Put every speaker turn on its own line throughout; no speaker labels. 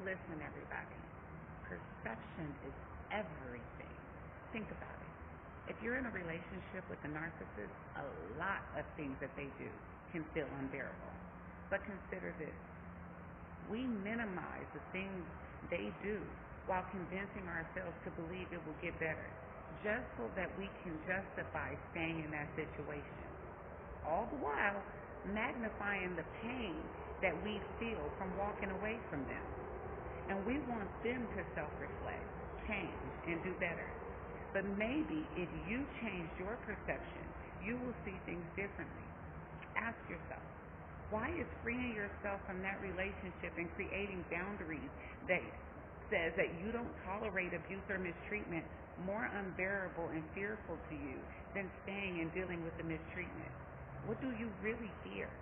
Listen, everybody, perception is everything. Think about it. If you're in a relationship with a narcissist, a lot of things that they do can feel unbearable. But consider this: we minimize the things they do while convincing ourselves to believe it will get better, just so that we can justify staying in that situation. All the while magnifying the pain that we feel from walking away from them. And we want them to self-reflect, change, and do better. But maybe if you change your perception, you will see things differently. Ask yourself, why is freeing yourself from that relationship and creating boundaries that says that you don't tolerate abuse or mistreatment more unbearable and fearful to you than staying and dealing with the mistreatment? What do you really fear?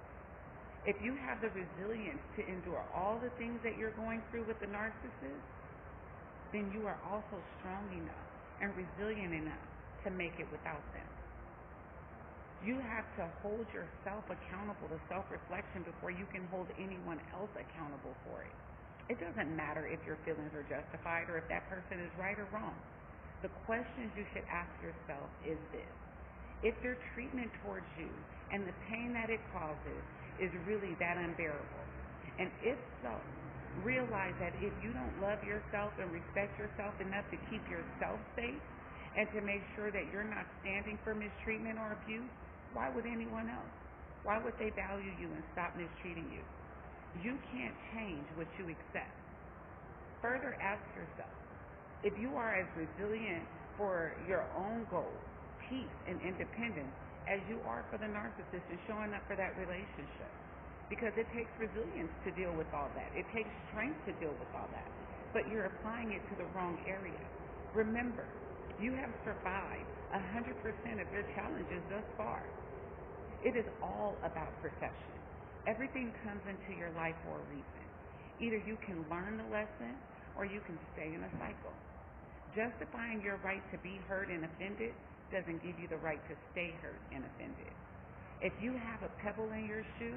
If you have the resilience to endure all the things that you're going through with the narcissist, then you are also strong enough and resilient enough to make it without them. You have to hold yourself accountable to self-reflection before you can hold anyone else accountable for it. It doesn't matter if your feelings are justified or if that person is right or wrong. The questions you should ask yourself is this: if their treatment towards you and the pain that it causes is really that unbearable, and if so, realize that if you don't love yourself and respect yourself enough to keep yourself safe and to make sure that you're not standing for mistreatment or abuse, why would anyone else? Why would they value you and stop mistreating you? You can't change what you accept. Further, ask yourself, if you are as resilient for your own goals, peace, and independence as you are for the narcissist and showing up for that relationship. Because it takes resilience to deal with all that. It takes strength to deal with all that. But you're applying it to the wrong area. Remember, you have survived 100% of your challenges thus far. It is all about perception. Everything comes into your life for a reason. Either you can learn the lesson or you can stay in a cycle. Justifying your right to be hurt and offended doesn't give you the right to stay hurt and offended. If you have a pebble in your shoe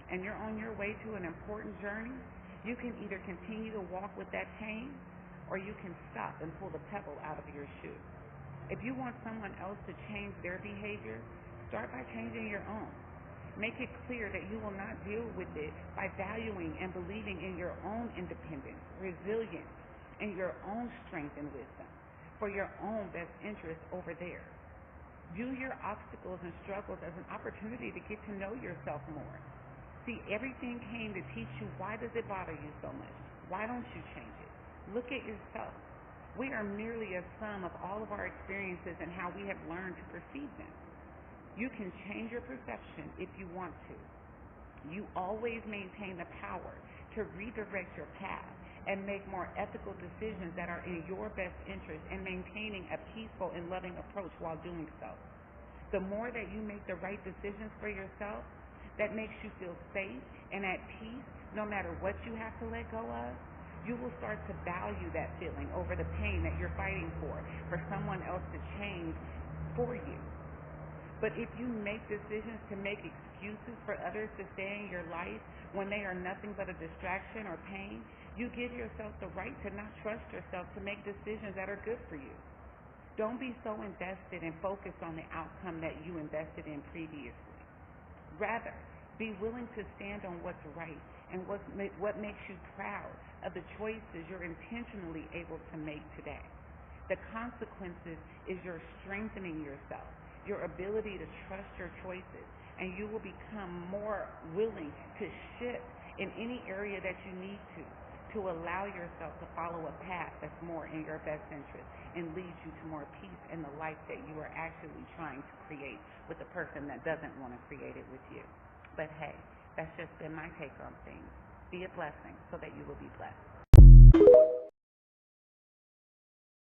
and you're on your way to an important journey, you can either continue to walk with that pain or you can stop and pull the pebble out of your shoe. If you want someone else to change their behavior, start by changing your own. Make it clear that you will not deal with it by valuing and believing in your own independence, resilience, and your own strength and wisdom for your own best interest over theirs. View your obstacles and struggles as an opportunity to get to know yourself more. See, everything came to teach you, why does it bother you so much? Why don't you change it? Look at yourself. We are merely a sum of all of our experiences and how we have learned to perceive them. You can change your perception if you want to. You always maintain the power to redirect your path and make more ethical decisions that are in your best interest and maintaining a peaceful and loving approach while doing so. The more that you make the right decisions for yourself, that makes you feel safe and at peace no matter what you have to let go of, you will start to value that feeling over the pain that you're fighting for someone else to change for you. But if you make decisions to make excuses for others to stay in your life when they are nothing but a distraction or pain, you give yourself the right to not trust yourself to make decisions that are good for you. Don't be so invested and focused on the outcome that you invested in previously. Rather, be willing to stand on what's right and what makes you proud of the choices you're intentionally able to make today. The consequences is your strengthening yourself, your ability to trust your choices, and you will become more willing to shift in any area that you need to allow yourself to follow a path that's more in your best interest and leads you to more peace in the life that you are actually trying to create with the person that doesn't want to create it with you. But hey, that's just been my take on things. Be a blessing so that you will be blessed.